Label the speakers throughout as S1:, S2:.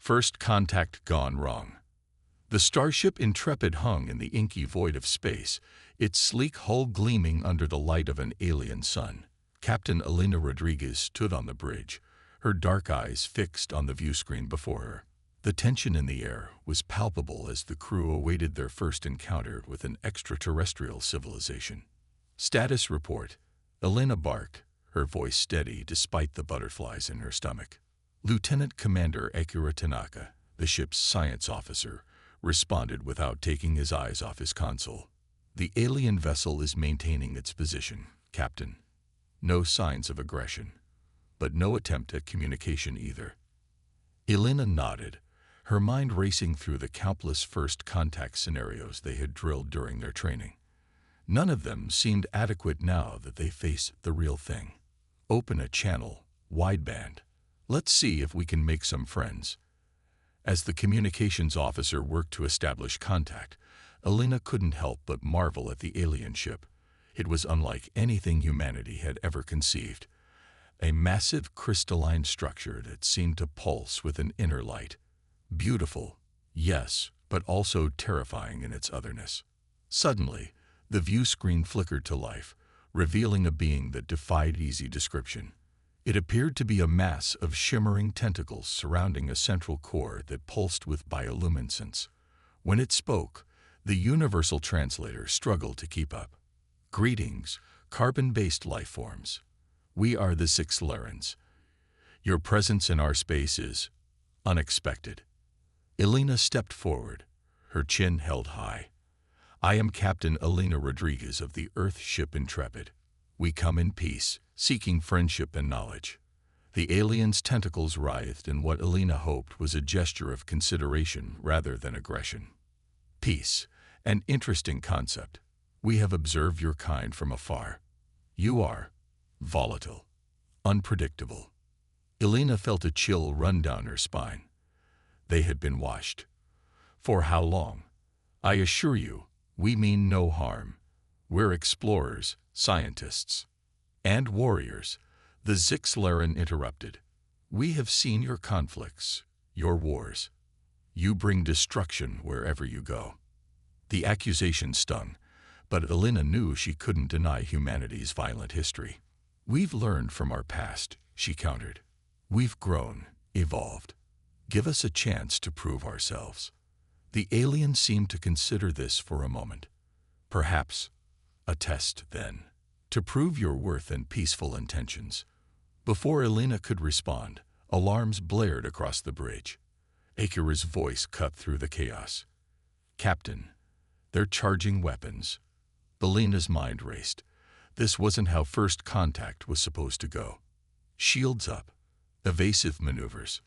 S1: First contact gone wrong. The starship Intrepid hung in the inky void of space, its sleek hull gleaming under the light of an alien sun. Captain Elena Rodriguez stood on the bridge, her dark eyes fixed on the viewscreen before her. The tension in the air was palpable as the crew awaited their first encounter with an extraterrestrial civilization. Status report. Elena barked, her voice steady despite the butterflies in her stomach. Lieutenant Commander Akira Tanaka, the ship's science officer, responded without taking his eyes off his console. The alien vessel is maintaining its position, Captain. No signs of aggression, but no attempt at communication either. Elena nodded, her mind racing through the countless first contact scenarios they had drilled during their training. None of them seemed adequate now that they faced the real thing. Open a channel, wideband. Let's see if we can make some friends. As the communications officer worked to establish contact, Elena couldn't help but marvel at the alien ship. It was unlike anything humanity had ever conceived. A massive crystalline structure that seemed to pulse with an inner light. Beautiful, yes, but also terrifying in its otherness. Suddenly, the view screen flickered to life, revealing a being that defied easy description. It appeared to be a mass of shimmering tentacles surrounding a central core that pulsed with bioluminescence. When it spoke, the universal translator struggled to keep up. Greetings, carbon-based life forms. We are the Sixlerans. Your presence in our space is unexpected. Elena stepped forward, her chin held high. I am Captain Elena Rodriguez of the Earth ship Intrepid. We come in peace, seeking friendship and knowledge. The alien's tentacles writhed in what Elena hoped was a gesture of consideration rather than aggression. Peace, an interesting concept. We have observed your kind from afar. You are volatile, unpredictable. Elena felt a chill run down her spine. They had been washed. For how long? I assure you, we mean no harm. We're explorers, scientists, and warriors, the Zixlaren interrupted. We have seen your conflicts, your wars. You bring destruction wherever you go. The accusation stung, but Elena knew she couldn't deny humanity's violent history. We've learned from our past, she countered. We've grown, evolved. Give us a chance to prove ourselves. The alien seemed to consider this for a moment. Perhaps a test, then, to prove your worth and peaceful intentions. Before Elena could respond, alarms blared across the bridge. Akira's voice cut through the chaos. Captain, they're charging weapons. Elena's mind raced. This wasn't how first contact was supposed to go. Shields up. Evasive maneuvers.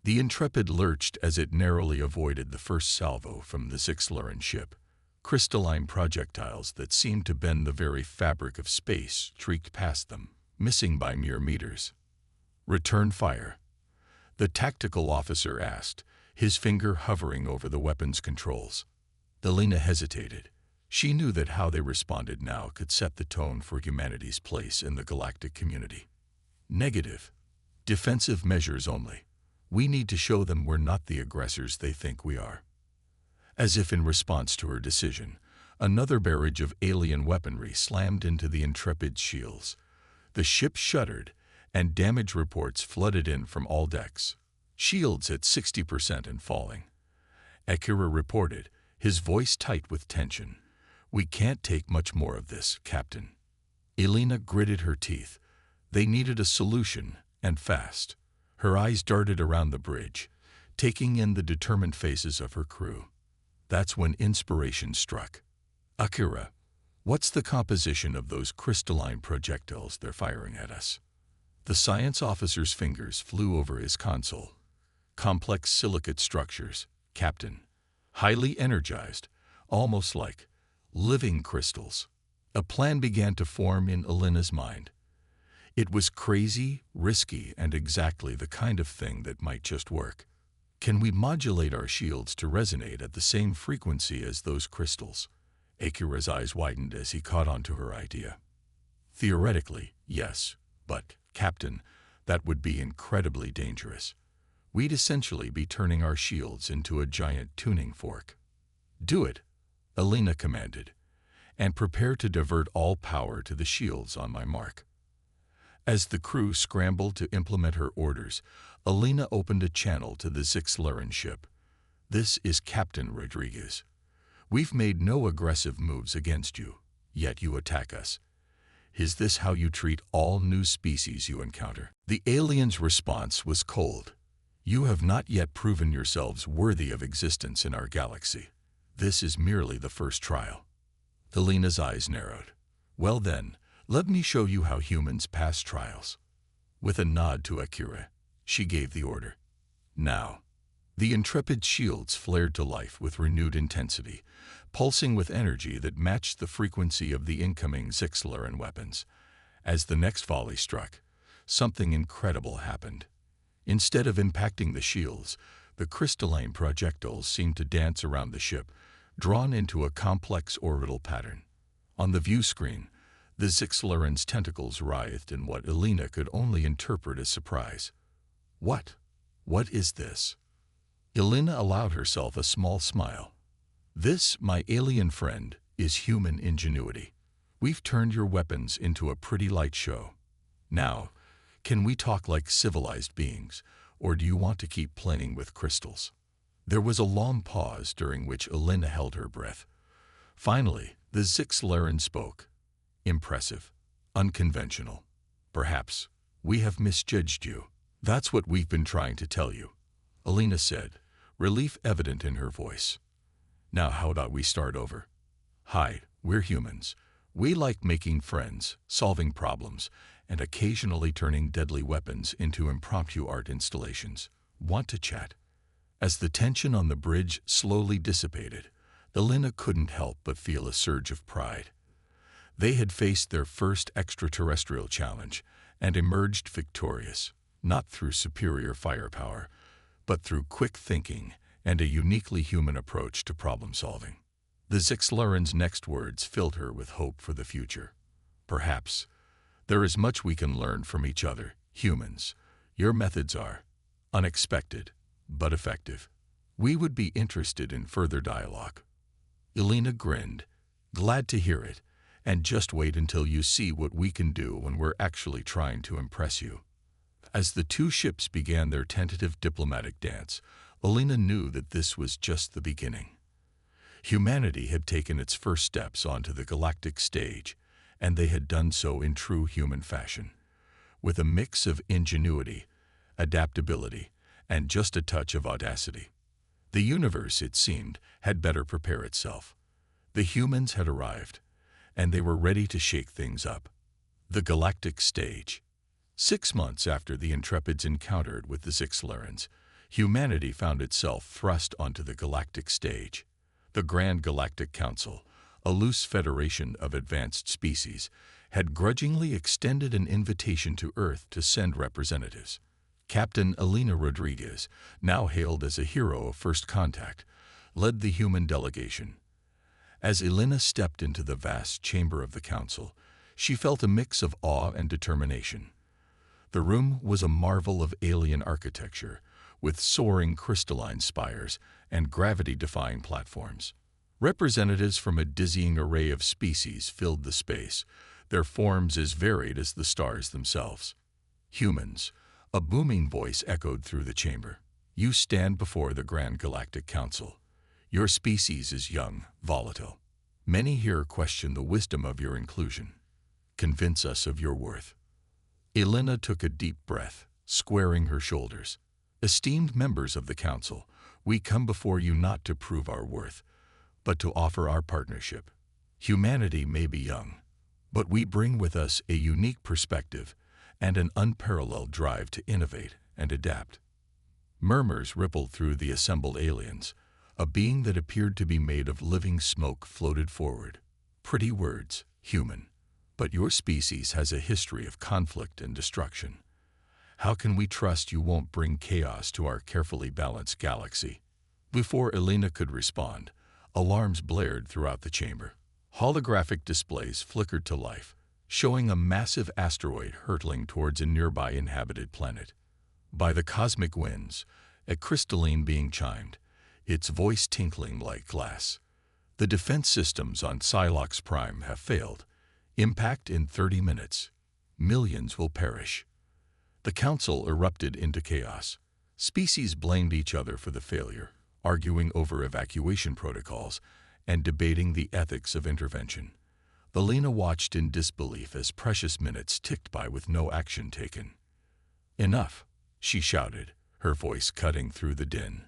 S1: The Intrepid lurched as it narrowly avoided the first salvo from the Zixlaren ship. Crystalline projectiles that seemed to bend the very fabric of space streaked past them, missing by mere meters. Return fire. The tactical officer asked, his finger hovering over the weapon's controls. Elena hesitated. She knew that how they responded now could set the tone for humanity's place in the galactic community. Negative. Defensive measures only. We need to show them we're not the aggressors they think we are. As if in response to her decision, another barrage of alien weaponry slammed into the Intrepid's shields. The ship shuddered, and damage reports flooded in from all decks. Shields at 60% and falling. Akira reported, his voice tight with tension. We can't take much more of this, Captain. Elena gritted her teeth. They needed a solution, and fast. Her eyes darted around the bridge, taking in the determined faces of her crew. That's when inspiration struck. Akira, what's the composition of those crystalline projectiles they're firing at us? The science officer's fingers flew over his console. Complex silicate structures, Captain. Highly energized, almost like living crystals. A plan began to form in Elena's mind. It was crazy, risky, and exactly the kind of thing that might just work. Can we modulate our shields to resonate at the same frequency as those crystals? Akira's eyes widened as he caught on to her idea. Theoretically, yes, but, Captain, that would be incredibly dangerous. we'd essentially be turning our shields into a giant tuning fork. "Do it," Elena commanded, "and prepare to divert all power to the shields on my mark." As the crew scrambled to implement her orders, Elena opened a channel to the Zixlaren ship. "This is Captain Rodriguez. We've made no aggressive moves against you, yet you attack us. Is this how you treat all new species you encounter?" The alien's response was cold. "You have not yet proven yourselves worthy of existence in our galaxy. This is merely the first trial." Elena's eyes narrowed. "Well then, let me show you how humans pass trials." With a nod to Akira, she gave the order. "Now." The intrepid shields flared to life with renewed intensity, pulsing with energy that matched the frequency of the incoming Zixlaren weapons. As the next volley struck, something incredible happened. Instead of impacting the shields, the crystalline projectiles seemed to dance around the ship, drawn into a complex orbital pattern. On the view screen, the Zixlaren's tentacles writhed in what Elena could only interpret as surprise. What is this?" Elena allowed herself a small smile. "This, my alien friend, is human ingenuity. We've turned your weapons into a pretty light show. Now, can we talk like civilized beings, or do you want to keep playing with crystals?" There was a long pause during which Elena held her breath. Finally, the Zixlaren spoke. "Impressive. Unconventional. Perhaps we have misjudged you." "That's what we've been trying to tell you," Elena said, relief evident in her voice. "Now how about we start over? Hi, we're humans. We like making friends, solving problems, and occasionally turning deadly weapons into impromptu art installations. Want to chat?" As the tension on the bridge slowly dissipated, Elena couldn't help but feel a surge of pride. They had faced their first extraterrestrial challenge and emerged victorious, not through superior firepower, but through quick thinking and a uniquely human approach to problem solving. The Zixlaren's next words filled her with hope for the future. "Perhaps there is much we can learn from each other, humans. Your methods are unexpected, but effective. We would be interested in further dialogue." Elena grinned, "Glad to hear it, and just wait until you see what we can do when we're actually trying to impress you." As the two ships began their tentative diplomatic dance, Elena knew that this was just the beginning. Humanity had taken its first steps onto the galactic stage, and they had done so in true human fashion, with a mix of ingenuity, adaptability, and just a touch of audacity. The universe, it seemed, had better prepare itself. The humans had arrived, and they were ready to shake things up. The galactic stage. 6 months after the Intrepids encountered with the Zixlarens, humanity found itself thrust onto the galactic stage. The Grand Galactic Council, a loose federation of advanced species, had grudgingly extended an invitation to Earth to send representatives. Captain Elena Rodriguez, now hailed as a hero of first contact, led the human delegation. As Elena stepped into the vast chamber of the council, she felt a mix of awe and determination. The room was a marvel of alien architecture, with soaring crystalline spires and gravity-defying platforms. Representatives from a dizzying array of species filled the space, their forms as varied as the stars themselves. "Humans," a booming voice echoed through the chamber. "You stand before the Grand Galactic Council. Your species is young, volatile. Many here question the wisdom of your inclusion. Convince us of your worth." Elena took a deep breath, squaring her shoulders. "Esteemed members of the Council, we come before you not to prove our worth, but to offer our partnership. Humanity may be young, but we bring with us a unique perspective and an unparalleled drive to innovate and adapt." Murmurs rippled through the assembled aliens. A being that appeared to be made of living smoke floated forward. "Pretty words, human. But your species has a history of conflict and destruction. How can we trust you won't bring chaos to our carefully balanced galaxy?" Before Elena could respond, alarms blared throughout the chamber. Holographic displays flickered to life, showing a massive asteroid hurtling towards a nearby inhabited planet. By the cosmic winds, A crystalline being chimed, its voice tinkling like glass. The defense systems on Silox Prime have failed. Impact in 30 minutes. Millions will perish. The council erupted into chaos. Species blamed each other for the failure, arguing over evacuation protocols and debating the ethics of intervention. Alina watched in disbelief as precious minutes ticked by with no action taken. "Enough," she shouted, her voice cutting through the din.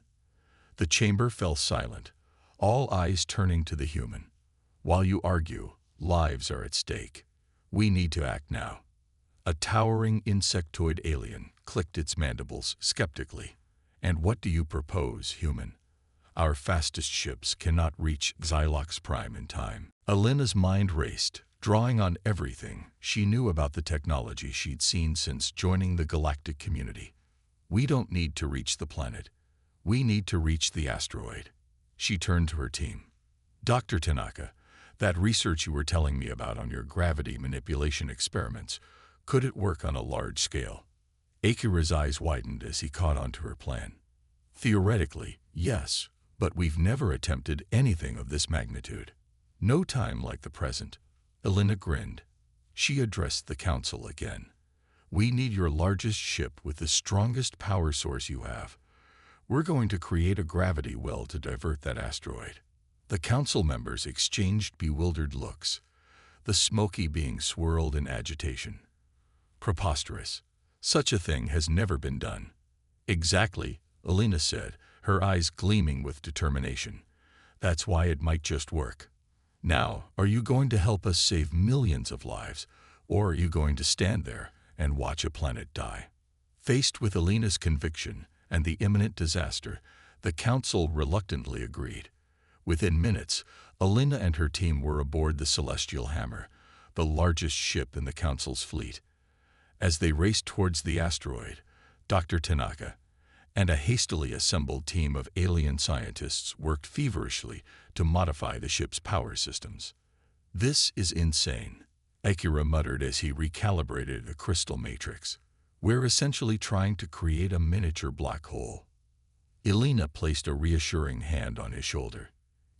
S1: The chamber fell silent, all eyes turning to the human. "While you argue, lives are at stake. We need to act now." A towering insectoid alien clicked its mandibles skeptically. "And what do you propose, human? Our fastest ships cannot reach Xylox Prime in time." Alina's mind raced, drawing on everything she knew about the technology she'd seen since joining the galactic community. "We don't need to reach the planet. We need to reach the asteroid." She turned to her team. "Dr. Tanaka, that research you were telling me about on your gravity manipulation experiments, could it work on a large scale?" Akira's eyes widened as he caught on to her plan. "Theoretically, yes, but we've never attempted anything of this magnitude. No time like the present." Alina grinned. She addressed the council again. "We need your largest ship with the strongest power source you have. We're going to create a gravity well to divert that asteroid." The council members exchanged bewildered looks. The smoky being swirled in agitation. "Preposterous. Such a thing has never been done." "Exactly," Alina said, her eyes gleaming with determination. "That's why it might just work. Now, are you going to help us save millions of lives, or are you going to stand there and watch a planet die?" Faced with Alina's conviction and the imminent disaster, the council reluctantly agreed. Within minutes, Alina and her team were aboard the Celestial Hammer, the largest ship in the council's fleet. As they raced towards the asteroid, Dr. Tanaka and a hastily assembled team of alien scientists worked feverishly to modify the ship's power systems. "This is insane," Akira muttered as he recalibrated a crystal matrix. "We're essentially trying to create a miniature black hole." Alina placed a reassuring hand on his shoulder.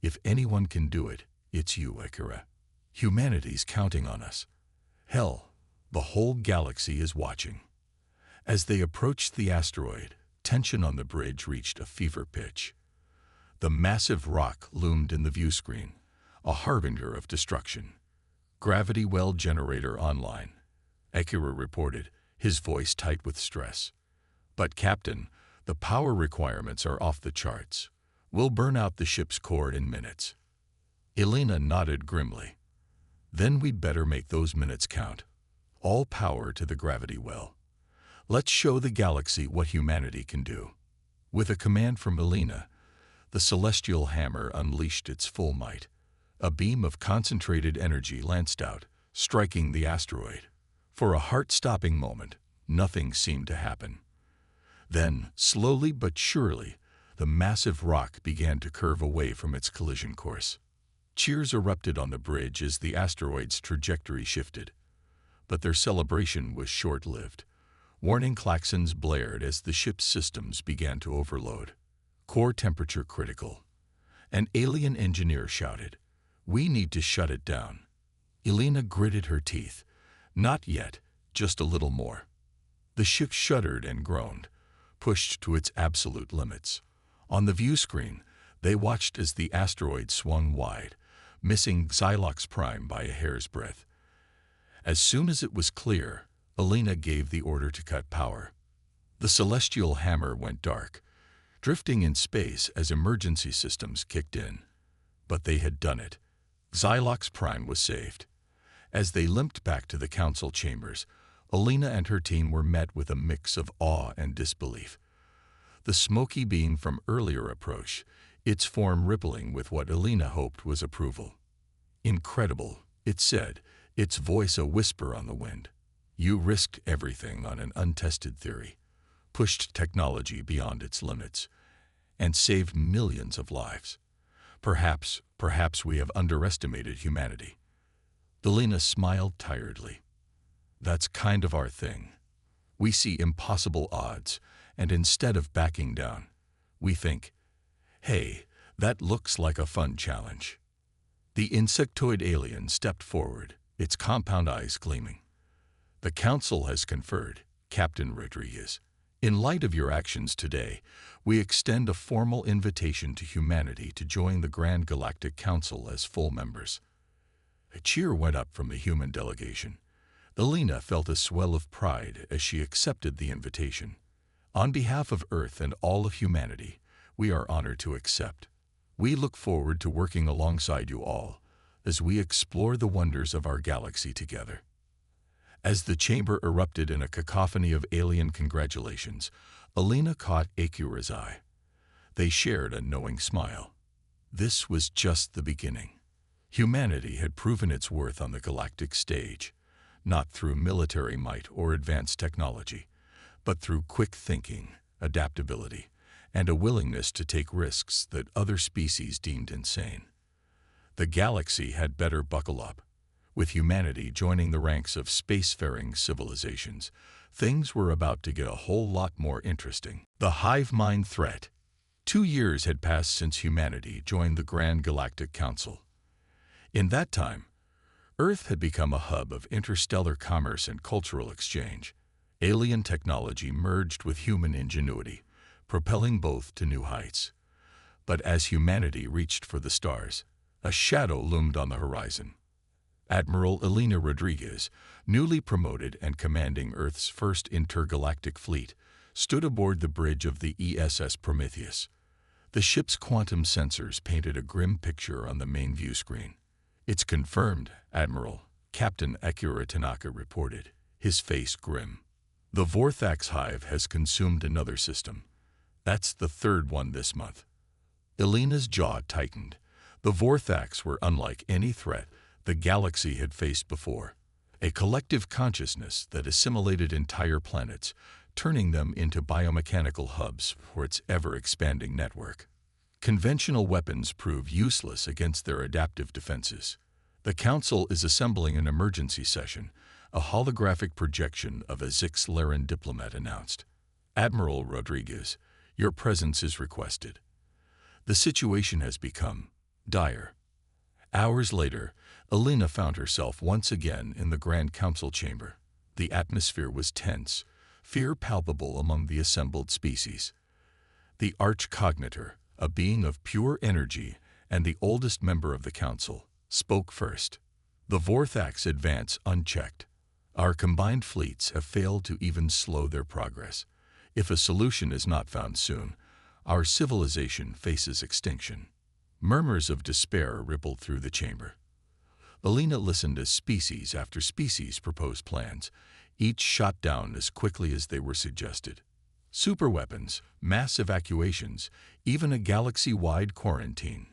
S1: "If anyone can do it, it's you, Akira. Humanity's counting on us. Hell, the whole galaxy is watching." As they approached the asteroid, tension on the bridge reached a fever pitch. The massive rock loomed in the view screen, a harbinger of destruction. "Gravity well generator online," Akira reported, his voice tight with stress. "But Captain, the power requirements are off the charts. We'll burn out the ship's core in minutes." Alina nodded grimly. "Then we'd better make those minutes count. All power to the gravity well. Let's show the galaxy what humanity can do." With a command from Alina, the Celestial Hammer unleashed its full might. A beam of concentrated energy lanced out, striking the asteroid. For a heart-stopping moment, nothing seemed to happen. Then, slowly but surely, the massive rock began to curve away from its collision course. Cheers erupted on the bridge as the asteroid's trajectory shifted. But their celebration was short-lived. Warning klaxons blared as the ship's systems began to overload. "Core temperature critical." An alien engineer shouted, "We need to shut it down." Alina gritted her teeth. "Not yet, just a little more." The ship shuddered and groaned, pushed to its absolute limits. On the view screen, they watched as the asteroid swung wide, missing Xylox Prime by a hair's breadth. As soon as it was clear, Alina gave the order to cut power. The Celestial Hammer went dark, drifting in space as emergency systems kicked in. But they had done it. Xylox Prime was saved. As they limped back to the council chambers, Alina and her team were met with a mix of awe and disbelief. The smoky beam from earlier approach, its form rippling with what Alina hoped was approval. "Incredible," it said, its voice a whisper on the wind. "You risked everything on an untested theory, pushed technology beyond its limits, and saved millions of lives. Perhaps we have underestimated humanity." Alina smiled tiredly. "That's kind of our thing. We see impossible odds and instead of backing down, we think, hey, that looks like a fun challenge. The insectoid alien stepped forward, its compound eyes gleaming. The Council has conferred, Captain Rodriguez. In light of your actions today, we extend a formal invitation to humanity to join the Grand Galactic Council as full members. A cheer went up from the human delegation. Elena felt a swell of pride as she accepted the invitation. On behalf of Earth and all of humanity, we are honored to accept. We look forward to working alongside you all as we explore the wonders of our galaxy together. As the chamber erupted in a cacophony of alien congratulations, Elena caught Akira's eye. They shared a knowing smile. This was just the beginning. Humanity had proven its worth on the galactic stage, not through military might or advanced technology, but through quick thinking, adaptability, and a willingness to take risks that other species deemed insane. The galaxy had better buckle up. With humanity joining the ranks of spacefaring civilizations, things were about to get a whole lot more interesting. The hive mind threat. 2 years had passed since humanity joined the Grand Galactic Council. In that time, Earth had become a hub of interstellar commerce and cultural exchange. Alien technology merged with human ingenuity, propelling both to new heights. But as humanity reached for the stars, a shadow loomed on the horizon. Admiral Elena Rodriguez, newly promoted and commanding Earth's first intergalactic fleet, stood aboard the bridge of the ESS Prometheus. The ship's quantum sensors painted a grim picture on the main view screen. "It's confirmed, Admiral," Captain Akira Tanaka reported, his face grim. "The Vorthax hive has consumed another system. That's the third one this month." Elena's jaw tightened. The Vorthax were unlike any threat the galaxy had faced before, a collective consciousness that assimilated entire planets, turning them into biomechanical hubs for its ever-expanding network. Conventional weapons prove useless against their adaptive defenses. The Council is assembling an emergency session, a holographic projection of a Zix-Laren diplomat announced. "Admiral Rodriguez, your presence is requested." The situation has become dire. Hours later, Elena found herself once again in the Grand Council chamber. The atmosphere was tense, fear palpable among the assembled species. The Archcognitor, a being of pure energy and the oldest member of the Council, spoke first. "The Vorthax advance unchecked. Our combined fleets have failed to even slow their progress. If a solution is not found soon, our civilization faces extinction." Murmurs of despair rippled through the chamber. Elena listened as species after species proposed plans, each shot down as quickly as they were suggested. Superweapons, mass evacuations, even a galaxy-wide quarantine.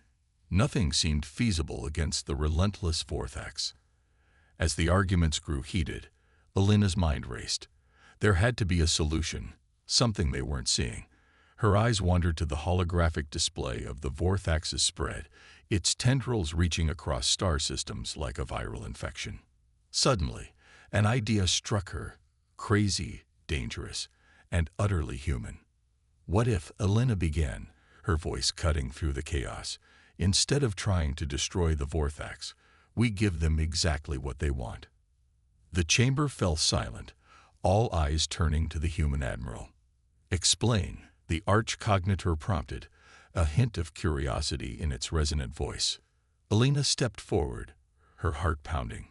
S1: Nothing seemed feasible against the relentless Vorthax. As the arguments grew heated, Elena's mind raced. There had to be a solution, something they weren't seeing. Her eyes wandered to the holographic display of the Vorthax's spread, its tendrils reaching across star systems like a viral infection. Suddenly, an idea struck her, crazy, dangerous, and utterly human. What if, Elena began, her voice cutting through the chaos, instead of trying to destroy the Vorthax, we give them exactly what they want? The chamber fell silent, all eyes turning to the human admiral. "Explain," the Archcognitor prompted, a hint of curiosity in its resonant voice. Elena stepped forward, her heart pounding.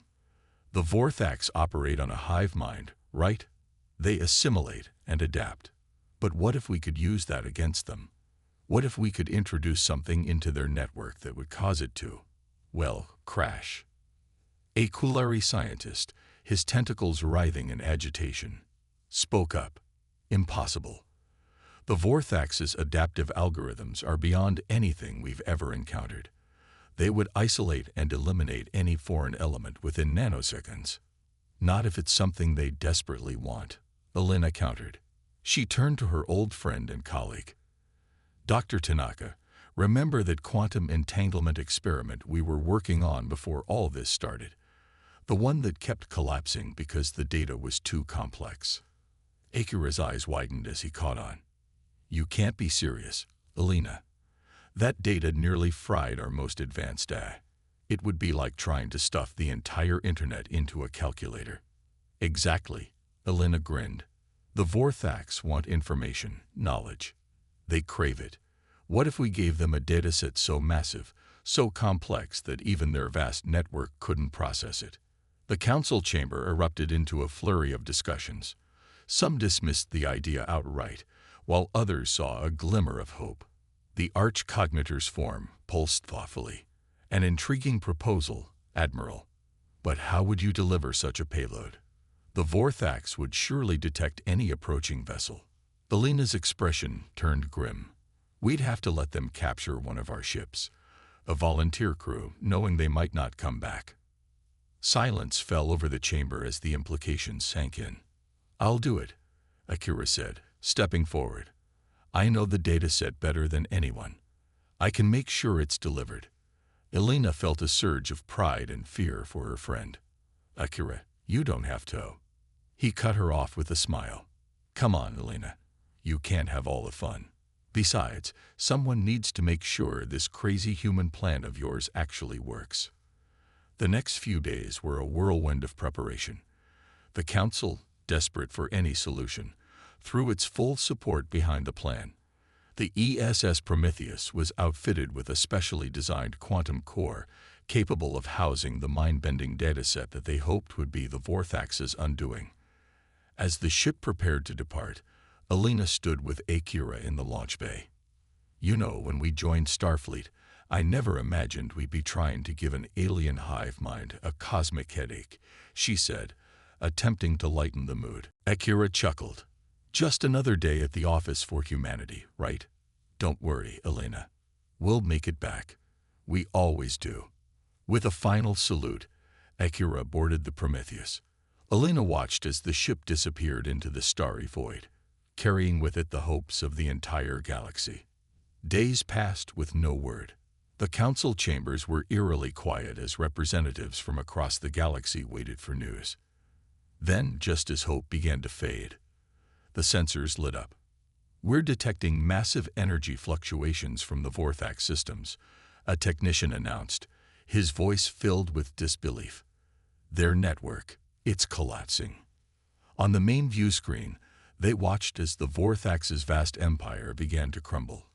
S1: "The Vorthax operate on a hive mind, right? They assimilate and adapt. But what if we could use that against them? What if we could introduce something into their network that would cause it to, well, crash?" A Kulari scientist, his tentacles writhing in agitation, spoke up. "Impossible. The Vorthax's adaptive algorithms are beyond anything we've ever encountered. They would isolate and eliminate any foreign element within nanoseconds." "Not if it's something they desperately want," Elena countered. She turned to her old friend and colleague. "Dr. Tanaka, remember that quantum entanglement experiment we were working on before all this started? The one that kept collapsing because the data was too complex." Akira's eyes widened as he caught on. You can't be serious, Alina. That data nearly fried our most advanced AI. It would be like trying to stuff the entire internet into a calculator. Exactly, Alina grinned. The Vorthax want information, knowledge. They crave it. What if we gave them a dataset so massive, so complex that even their vast network couldn't process it? The council chamber erupted into a flurry of discussions. Some dismissed the idea outright, while others saw a glimmer of hope. The arch-cognitor's form pulsed thoughtfully. An intriguing proposal, Admiral. But how would you deliver such a payload? The Vorthax would surely detect any approaching vessel. Alina's expression turned grim. We'd have to let them capture one of our ships. A volunteer crew, knowing they might not come back. Silence fell over the chamber as the implications sank in. I'll do it, Akira said, stepping forward. I know the dataset better than anyone. I can make sure it's delivered. Alina felt a surge of pride and fear for her friend. Akira, you don't have to. He cut her off with a smile. Come on, Alina. You can't have all the fun. Besides, someone needs to make sure this crazy human plan of yours actually works. The next few days were a whirlwind of preparation. The council, desperate for any solution, threw its full support behind the plan. The ESS Prometheus was outfitted with a specially designed quantum core capable of housing the mind-bending dataset that they hoped would be the Vorthax's undoing. As the ship prepared to depart, Alina stood with Akira in the launch bay. You know, when we joined Starfleet, I never imagined we'd be trying to give an alien hive mind a cosmic headache, she said, attempting to lighten the mood. Akira chuckled. Just another day at the office for humanity, right? Don't worry, Alina. We'll make it back. We always do. With a final salute, Akira boarded the Prometheus. Alina watched as the ship disappeared into the starry void, carrying with it the hopes of the entire galaxy. Days passed with no word. The council chambers were eerily quiet as representatives from across the galaxy waited for news. Then, just as hope began to fade, the sensors lit up. We're detecting massive energy fluctuations from the Vorthax systems, a technician announced, his voice filled with disbelief. Their network, it's collapsing. On the main view screen, they watched as the Vorthax's vast empire began to crumble.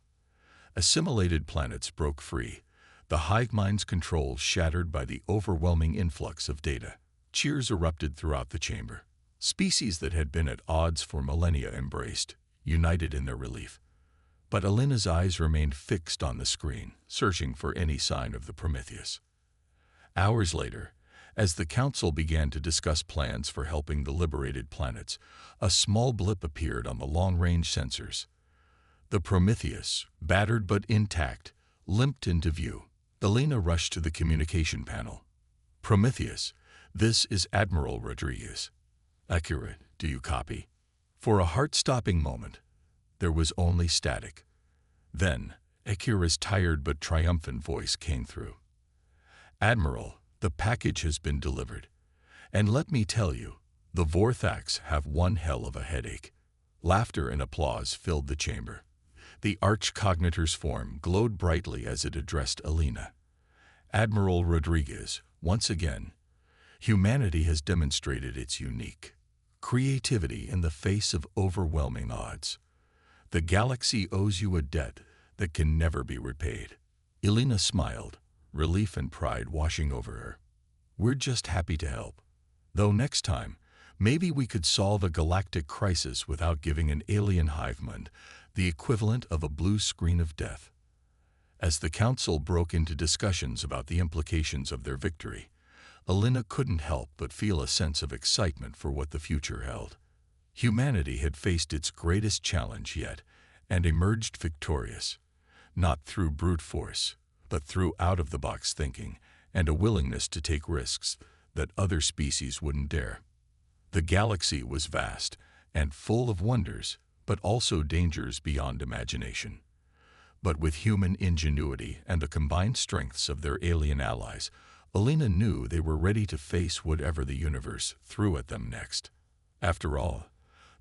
S1: Assimilated planets broke free, the hive mind's control shattered by the overwhelming influx of data. Cheers erupted throughout the chamber. Species that had been at odds for millennia embraced, united in their relief. But Alina's eyes remained fixed on the screen, searching for any sign of the Prometheus. Hours later, as the council began to discuss plans for helping the liberated planets, a small blip appeared on the long-range sensors. The Prometheus, battered but intact, limped into view. Alina rushed to the communication panel. Prometheus, this is Admiral Rodriguez. Akira, do you copy? For a heart-stopping moment, there was only static. Then, Akira's tired but triumphant voice came through. Admiral, the package has been delivered. And let me tell you, the Vorthax have one hell of a headache. Laughter and applause filled the chamber. The arch-cognitor's form glowed brightly as it addressed Alina. Admiral Rodriguez, once again, humanity has demonstrated its unique creativity in the face of overwhelming odds. The galaxy owes you a debt that can never be repaid. Alina smiled, relief and pride washing over her. We're just happy to help. Though next time, maybe we could solve a galactic crisis without giving an alien hive mind the equivalent of a blue screen of death. As the council broke into discussions about the implications of their victory, Alina couldn't help but feel a sense of excitement for what the future held. Humanity had faced its greatest challenge yet and emerged victorious, not through brute force, but through out-of-the-box thinking and a willingness to take risks that other species wouldn't dare. The galaxy was vast and full of wonders, but also dangers beyond imagination. But with human ingenuity and the combined strengths of their alien allies, Alina knew they were ready to face whatever the universe threw at them next. After all,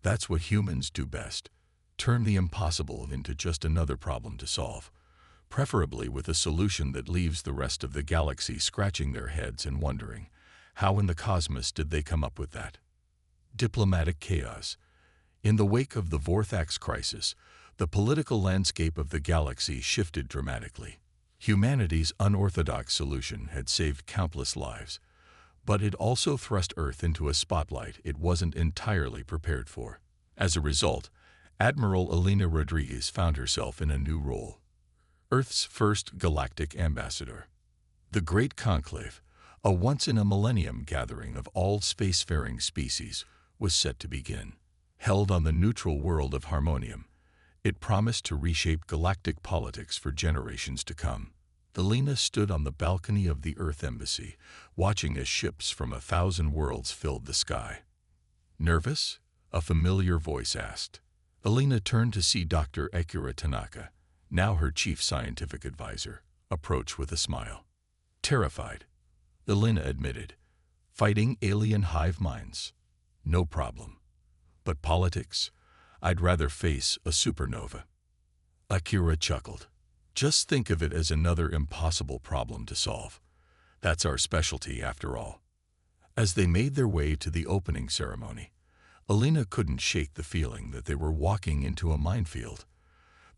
S1: That's what humans do best. Turn the impossible into just another problem to solve, preferably with a solution that leaves the rest of the galaxy scratching their heads and wondering, how in the cosmos did they come up with that? Diplomatic chaos. In the wake of the Vorthax crisis, the political landscape of the galaxy shifted dramatically. Humanity's unorthodox solution had saved countless lives, but it also thrust Earth into a spotlight it wasn't entirely prepared for. As a result, Admiral Elena Rodriguez found herself in a new role: Earth's first galactic ambassador. The Great Conclave, a once-in-a-millennium gathering of all spacefaring species, was set to begin. Held on the neutral world of Harmonium, it promised to reshape galactic politics for generations to come. Elena stood on the balcony of the Earth Embassy, watching as ships from 1,000 worlds filled the sky. "Nervous?" a familiar voice asked. Elena turned to see Dr. Akira Tanaka, now her chief scientific advisor, approach with a smile. "Terrified," Elena admitted. "Fighting alien hive minds? No problem. But politics? I'd rather face a supernova." Akira chuckled. "Just think of it as another impossible problem to solve. That's our specialty, after all." As they made their way to the opening ceremony, Elena couldn't shake the feeling that they were walking into a minefield.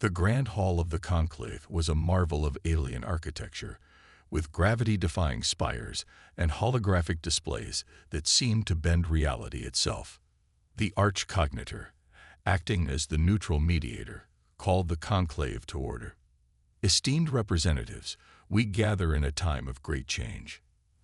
S1: The Grand Hall of the Conclave was a marvel of alien architecture, with gravity-defying spires and holographic displays that seemed to bend reality itself. The Arch-Cognitor, acting as the neutral mediator, called the conclave to order. "Esteemed representatives, we gather in a time of great change.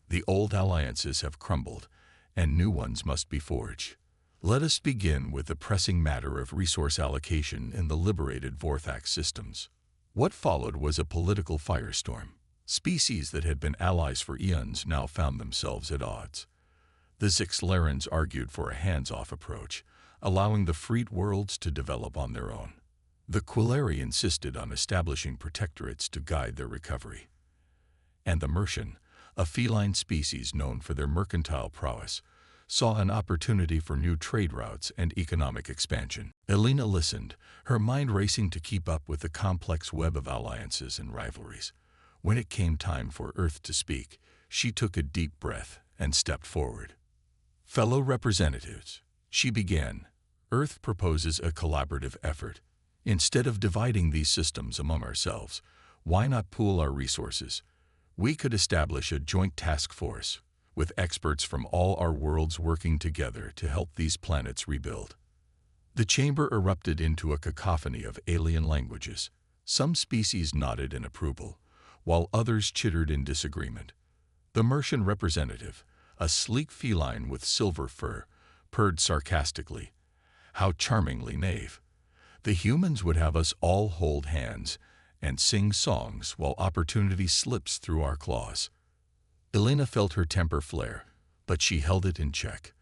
S1: The old alliances have crumbled, and new ones must be forged. Let us begin with the pressing matter of resource allocation in the liberated Vorthax systems." What followed was a political firestorm. Species that had been allies for eons now found themselves at odds. The Zixlarans argued for a hands-off approach, allowing the freed worlds to develop on their own. The Quilleri insisted on establishing protectorates to guide their recovery. And the Mercian, a feline species known for their mercantile prowess, saw an opportunity for new trade routes and economic expansion. Elena listened, her mind racing to keep up with the complex web of alliances and rivalries. When it came time for Earth to speak, she took a deep breath and stepped forward. "Fellow representatives," she began, "Earth proposes a collaborative effort. Instead of dividing these systems among ourselves, why not pool our resources? We could establish a joint task force, with experts from all our worlds working together to help these planets rebuild." The chamber erupted into a cacophony of alien languages. Some species nodded in approval, while others chittered in disagreement. The Mercian representative, a sleek feline with silver fur, purred sarcastically. "How charmingly naive. The humans would have us all hold hands and sing songs while opportunity slips through our claws." Elena felt her temper flare, but she held it in check.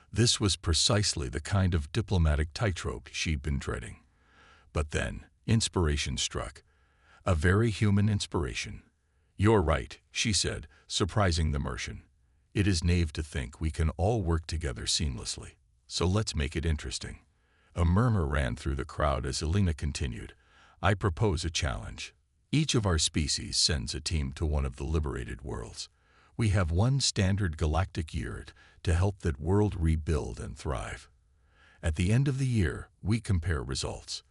S1: This was precisely the kind of diplomatic tightrope she'd been treading. But then, inspiration struck. A very human inspiration. "You're right," she said, surprising the Mercian. "It is naive to think we can all work together seamlessly. So let's make it interesting." A murmur ran through the crowd as Elena continued. "I propose a challenge. Each of our species sends a team to one of the liberated worlds. We have one standard galactic year to help that world rebuild and thrive. At the end of the year, we compare results.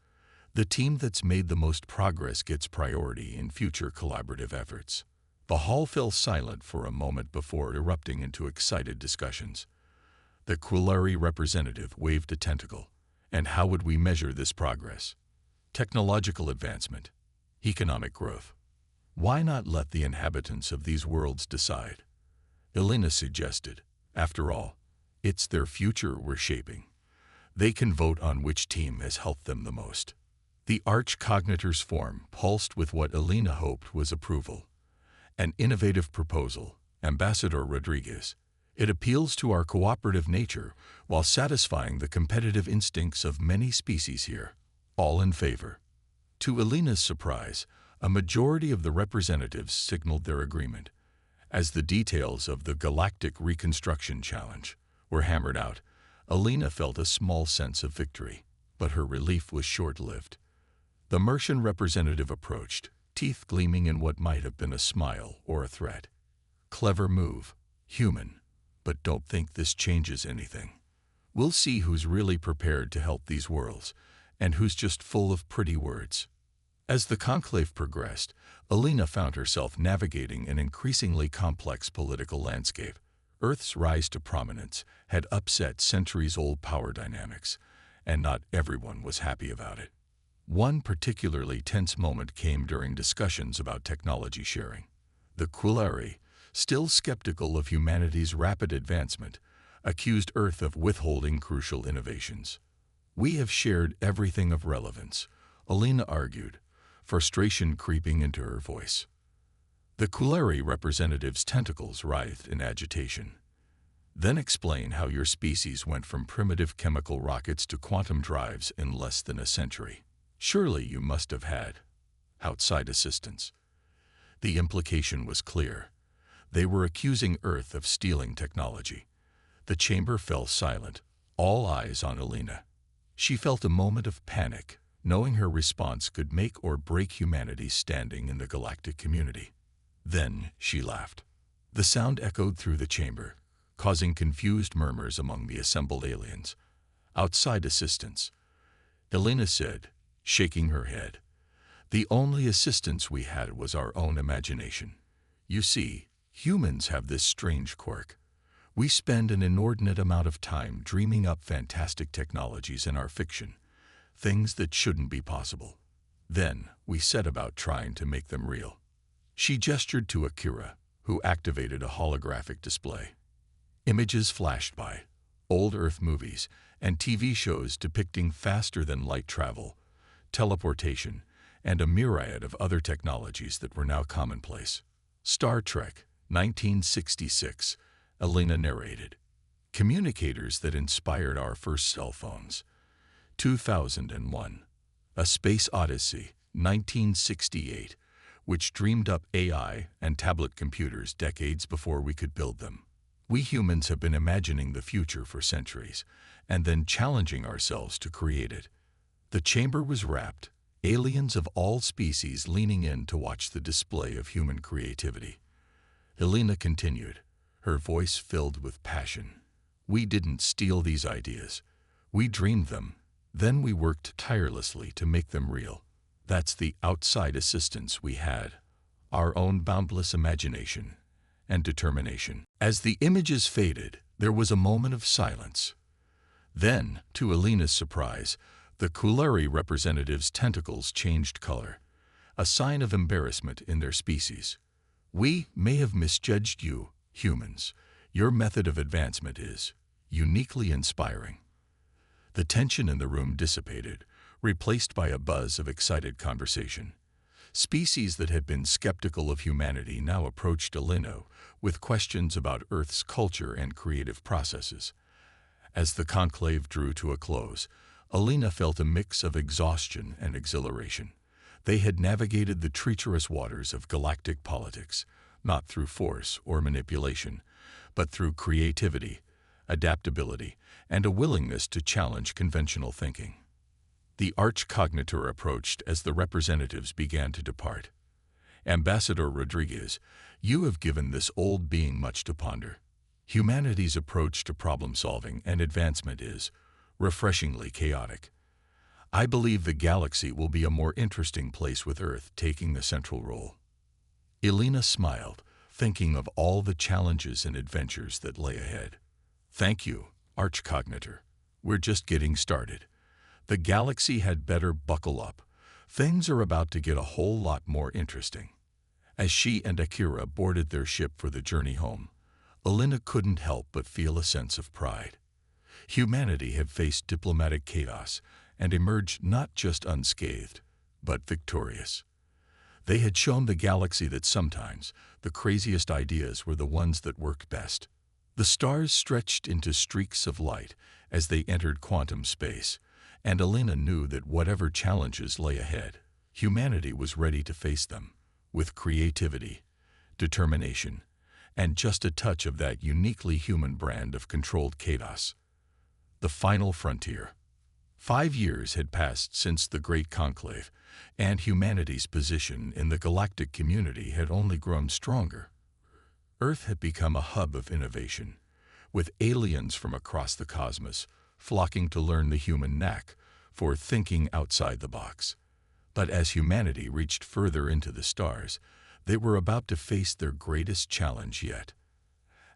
S1: The team that's made the most progress gets priority in future collaborative efforts." The hall fell silent for a moment before erupting into excited discussions. The Quilleri representative waved a tentacle. "And how would we measure this progress? Technological advancement, economic growth. Why not let the inhabitants of these worlds decide?" Elena suggested. "After all, it's their future we're shaping. They can vote on which team has helped them the most." The Arch-Cognitor's form pulsed with what Elena hoped was approval. "An innovative proposal, Ambassador Rodriguez. It appeals to our cooperative nature while satisfying the competitive instincts of many species here. All in favor?" To Elena's surprise, a majority of the representatives signaled their agreement. As the details of the Galactic Reconstruction Challenge were hammered out, Alina felt a small sense of victory, but her relief was short-lived. The Martian representative approached, teeth gleaming in what might have been a smile or a threat. "Clever move, human, but don't think this changes anything. We'll see who's really prepared to help these worlds, and who's just full of pretty words." As the conclave progressed, Alina found herself navigating an increasingly complex political landscape. Earth's rise to prominence had upset centuries-old power dynamics, and not everyone was happy about it. One particularly tense moment came during discussions about technology sharing. The Quilari, still skeptical of humanity's rapid advancement, accused Earth of withholding crucial innovations. "We have shared everything of relevance," Alina argued, frustration creeping into her voice. The Quilari representative's tentacles writhed in agitation. "Then explain how your species went from primitive chemical rockets to quantum drives in less than a century. Surely you must have had outside assistance." The implication was clear. They were accusing Earth of stealing technology. The chamber fell silent, all eyes on Alina. She felt a moment of panic, knowing her response could make or break humanity's standing in the galactic community. Then she laughed. The sound echoed through the chamber, causing confused murmurs among the assembled aliens. "Outside assistance," Alina said, shaking her head. "The only assistance we had was our own imagination. You see, humans have this strange quirk. We spend an inordinate amount of time dreaming up fantastic technologies in our fiction, things that shouldn't be possible. Then we set about trying to make them real." She gestured to Akira, who activated a holographic display. Images flashed by, old Earth movies and TV shows depicting faster-than-light travel, teleportation, and a myriad of other technologies that were now commonplace. "Star Trek, 1966, Alina narrated. "Communicators that inspired our first cell phones. 2001, A Space Odyssey, 1968, which dreamed up AI and tablet computers decades before we could build them. We humans have been imagining the future for centuries, and then challenging ourselves to create it." The chamber was wrapped, aliens of all species leaning in to watch the display of human creativity. Alina continued, her voice filled with passion. "We didn't steal these ideas. We dreamed them. Then we worked tirelessly to make them real. That's the outside assistance we had, our own boundless imagination and determination." As the images faded, there was a moment of silence. Then, to Alina's surprise, the Quilari representative's tentacles changed color, a sign of embarrassment in their species. "We may have misjudged you, humans. Your method of advancement is uniquely inspiring." The tension in the room dissipated, replaced by a buzz of excited conversation. Species that had been skeptical of humanity now approached Alina with questions about Earth's culture and creative processes. As the conclave drew to a close, Alina felt a mix of exhaustion and exhilaration. They had navigated the treacherous waters of galactic politics, not through force or manipulation, but through creativity, adaptability, and a willingness to challenge conventional thinking. The arch-cognitor approached as the representatives began to depart. "Ambassador Rodriguez, you have given this old being much to ponder. Humanity's approach to problem-solving and advancement is refreshingly chaotic. I believe the galaxy will be a more interesting place with Earth taking the central role." Alina smiled, thinking of all the challenges and adventures that lay ahead. "Thank you, arch-cognitor. We're just getting started. The galaxy had better buckle up. Things are about to get a whole lot more interesting." As she and Akira boarded their ship for the journey home, Alina couldn't help but feel a sense of pride. Humanity had faced diplomatic chaos and emerged not just unscathed, but victorious. They had shown the galaxy that sometimes the craziest ideas were the ones that worked best. The stars stretched into streaks of light as they entered quantum space, and Alina knew that whatever challenges lay ahead, humanity was ready to face them, with creativity, determination, and just a touch of that uniquely human brand of controlled chaos. The final frontier. 5 years had passed since the Great Conclave, and humanity's position in the galactic community had only grown stronger. Earth had become a hub of innovation, with aliens from across the cosmos flocking to learn the human knack for thinking outside the box. But as humanity reached further into the stars, they were about to face their greatest challenge yet.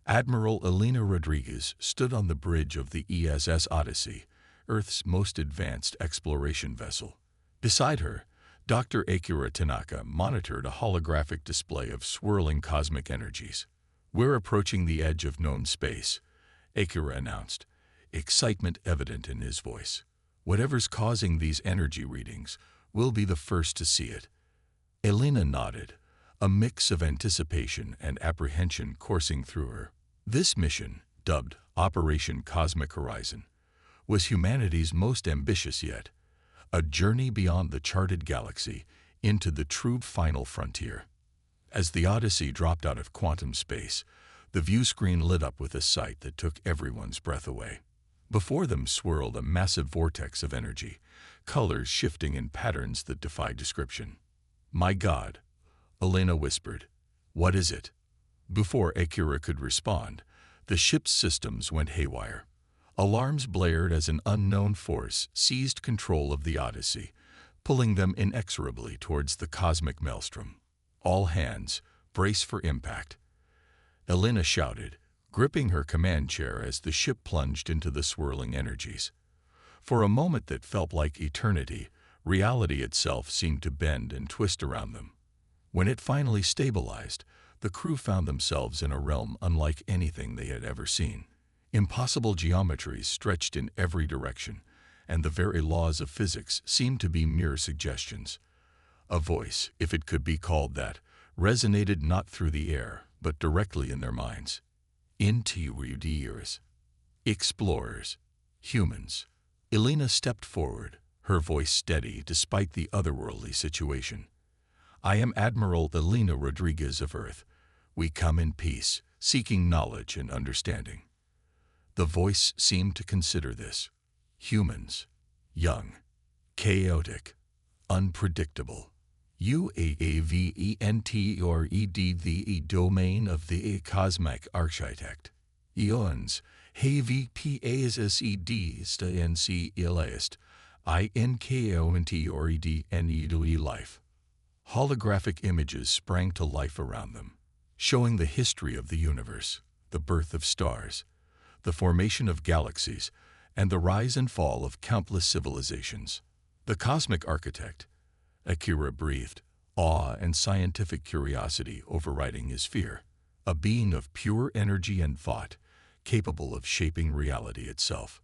S1: Admiral Elena Rodriguez stood on the bridge of the ESS Odyssey, Earth's most advanced exploration vessel. Beside her, Dr. Akira Tanaka monitored a holographic display of swirling cosmic energies. "We're approaching the edge of known space," Akira announced, excitement evident in his voice. "Whatever's causing these energy readings, we'll be the first to see it." Elena nodded, a mix of anticipation and apprehension coursing through her. This mission, dubbed Operation Cosmic Horizon, was humanity's most ambitious yet, a journey beyond the charted galaxy into the true final frontier. As the Odyssey dropped out of quantum space, the view screen lit up with a sight that took everyone's breath away. Before them swirled a massive vortex of energy, colors shifting in patterns that defied description. "My God," Elena whispered. "What is it?" Before Akira could respond, the ship's systems went haywire. Alarms blared as an unknown force seized control of the Odyssey, pulling them inexorably towards the cosmic maelstrom. "All hands, brace for impact," Elena shouted, gripping her command chair as the ship plunged into the swirling energies. For a moment that felt like eternity, reality itself seemed to bend and twist around them. When it finally stabilized, the crew found themselves in a realm unlike anything they had ever seen. Impossible geometries stretched in every direction, and the very laws of physics seemed to be mere suggestions. A voice, if it could be called that, resonated not through the air, but directly in their minds. "Interiors. Explorers. Humans." Elena stepped forward, her voice steady despite the otherworldly situation. "I am Admiral Elena Rodriguez of Earth. We come in peace, seeking knowledge and understanding." The voice seemed to consider this. Humans. Young. Chaotic. Unpredictable. UAAVENTORED, the domain of the cosmic architect. Eons. HVPASSEDs NC Ilast. INKONTORED life. Holographic images sprang to life around them, showing the history of the universe, the birth of stars, the formation of galaxies, and the rise and fall of countless civilizations. The cosmic architect, Akira breathed, awe and scientific curiosity overriding his fear, a being of pure energy and thought, capable of shaping reality itself.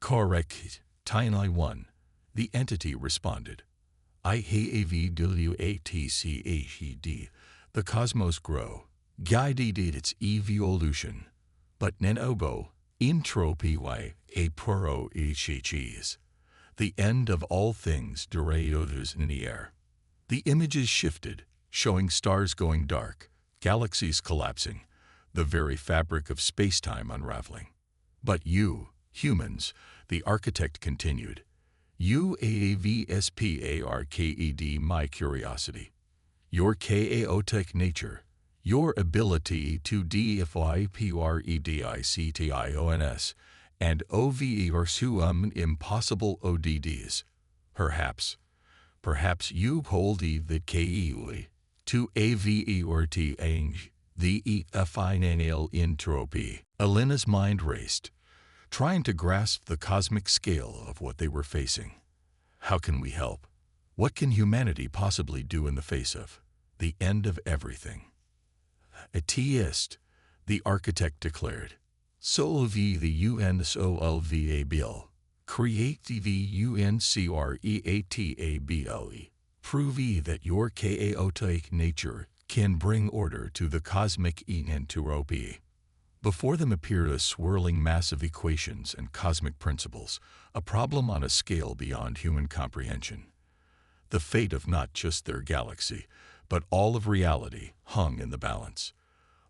S1: "Correct, Tiny One," the entity responded. "IHAVWATCHED, the cosmos grow, guided its evolution, but nenobo, entropy a puro HHEs. The end of all things durados in the air." The images shifted, showing stars going dark, galaxies collapsing, the very fabric of space-time unraveling. "But you, humans," the architect continued, "UAVSPARKED, my curiosity. Your chaotic nature, your ability to defy PREDICTIONS and OVE or some impossible ODDs. Perhaps you hold the KEUE to AVE or TANG, the final entropy." Elena's mind raced, trying to grasp the cosmic scale of what they were facing. How can we help? What can humanity possibly do in the face of the end of everything? "Atheist," the architect declared. "Solve the UNSOLVA bill. Create the UNCREATABLE. Prove that your chaotic nature can bring order to the cosmic entropy." Before them appeared a swirling mass of equations and cosmic principles, a problem on a scale beyond human comprehension. The fate of not just their galaxy, but all of reality hung in the balance.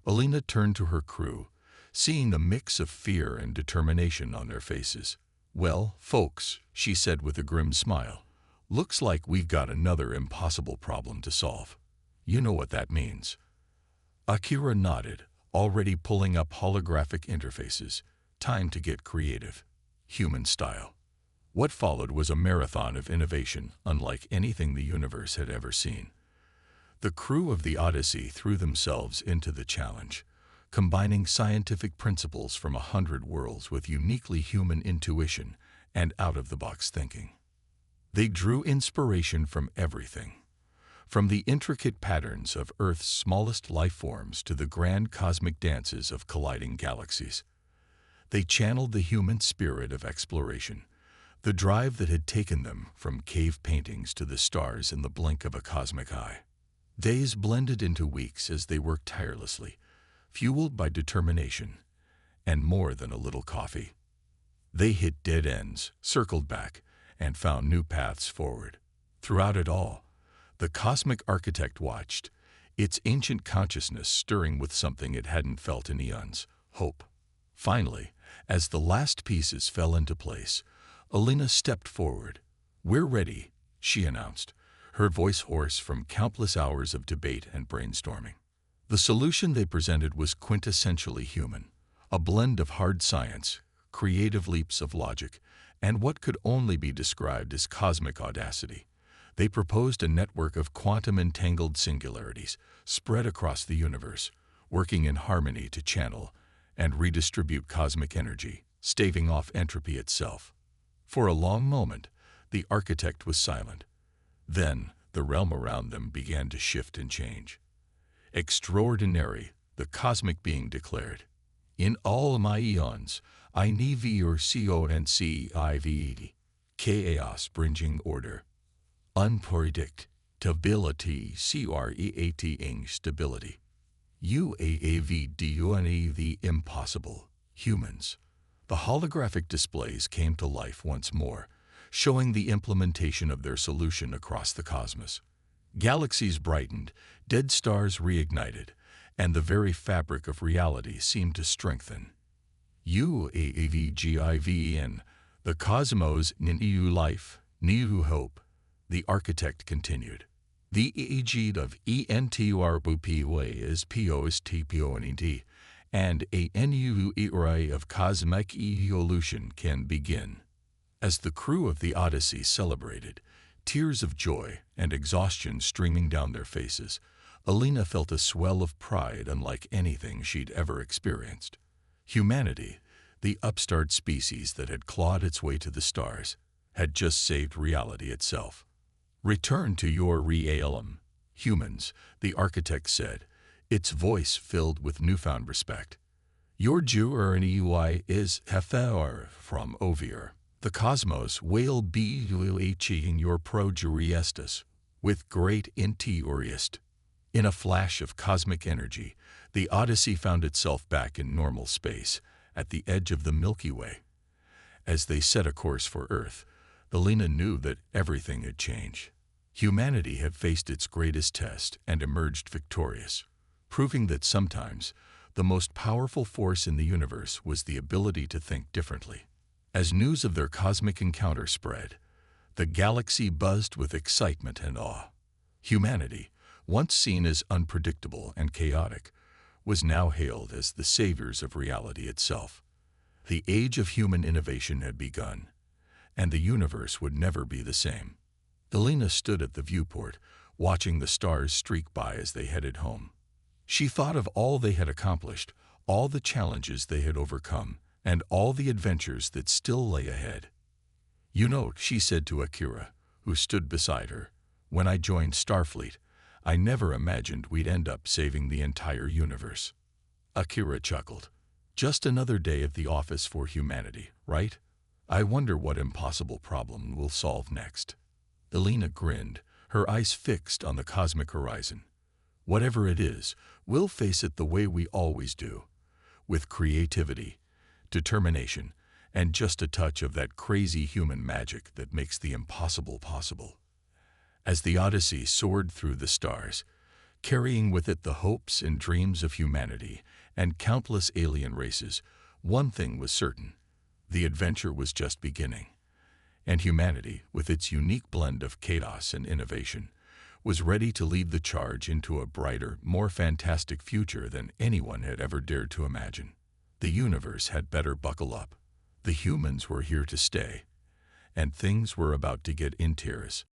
S1: Elena turned to her crew, seeing a mix of fear and determination on their faces. "Well, folks," she said with a grim smile, "looks like we've got another impossible problem to solve. You know what that means." Akira nodded, already pulling up holographic interfaces. Time to get creative. Human style. What followed was a marathon of innovation unlike anything the universe had ever seen. The crew of the Odyssey threw themselves into the challenge, combining scientific principles from 100 worlds with uniquely human intuition and out-of-the-box thinking. They drew inspiration from everything, from the intricate patterns of Earth's smallest life forms to the grand cosmic dances of colliding galaxies. They channeled the human spirit of exploration, the drive that had taken them from cave paintings to the stars in the blink of a cosmic eye. Days blended into weeks as they worked tirelessly, fueled by determination and more than a little coffee. They hit dead ends, circled back, and found new paths forward. Throughout it all, the cosmic architect watched, its ancient consciousness stirring with something it hadn't felt in eons: hope. Finally, as the last pieces fell into place, Alina stepped forward. "We're ready," she announced, her voice hoarse from countless hours of debate and brainstorming. The solution they presented was quintessentially human, a blend of hard science, creative leaps of logic, and what could only be described as cosmic audacity. They proposed a network of quantum-entangled singularities spread across the universe, working in harmony to channel and redistribute cosmic energy, staving off entropy itself. For a long moment, the architect was silent. Then, the realm around them began to shift and change. "Extraordinary," the cosmic being declared. "In all my eons, I never conceived chaos bringing order. Unpredictability creating stability. UAAV the impossible, humans." The holographic displays came to life once more, showing the implementation of their solution across the cosmos. Galaxies brightened, dead stars reignited, and the very fabric of reality seemed to strengthen. UAAVGIVN, the cosmos new life, new hope, the architect continued. The aegid of ENTRPWA is POSTPONED, and a new era of cosmic evolution can begin. As the crew of the Odyssey celebrated, tears of joy and exhaustion streaming down their faces, Alina felt a swell of pride unlike anything she'd ever experienced. Humanity, the upstart species that had clawed its way to the stars, had just saved reality itself. "Return to your realm, humans," the architect said, its voice filled with newfound respect. "Your journey is far from over. The cosmos will be achieving your progress with great enthusiasm." In a flash of cosmic energy, the Odyssey found itself back in normal space, at the edge of the Milky Way. As they set a course for Earth, Alina knew that everything had changed. Humanity had faced its greatest test and emerged victorious, proving that sometimes the most powerful force in the universe was the ability to think differently. As news of their cosmic encounter spread, the galaxy buzzed with excitement and awe. Humanity, once seen as unpredictable and chaotic, was now hailed as the saviors of reality itself. The age of human innovation had begun, and the universe would never be the same. Alina stood at the viewport, watching the stars streak by as they headed home. She thought of all they had accomplished, all the challenges they had overcome, and all the adventures that still lay ahead. "You know," she said to Akira, who stood beside her, "when I joined Starfleet, I never imagined we'd end up saving the entire universe." Akira chuckled. "Just another day at the office for humanity, right? I wonder what impossible problem we'll solve next." Alina grinned, her eyes fixed on the cosmic horizon. "Whatever it is, we'll face it the way we always do, with creativity, determination, and just a touch of that crazy human magic that makes the impossible possible." As the Odyssey soared through the stars, carrying with it the hopes and dreams of humanity and countless alien races, one thing was certain: the adventure was just beginning. And humanity, with its unique blend of chaos and innovation, was ready to lead the charge into a brighter, more fantastic future than anyone had ever dared to imagine. The universe had better buckle up. The humans were here to stay, and things were about to get intense.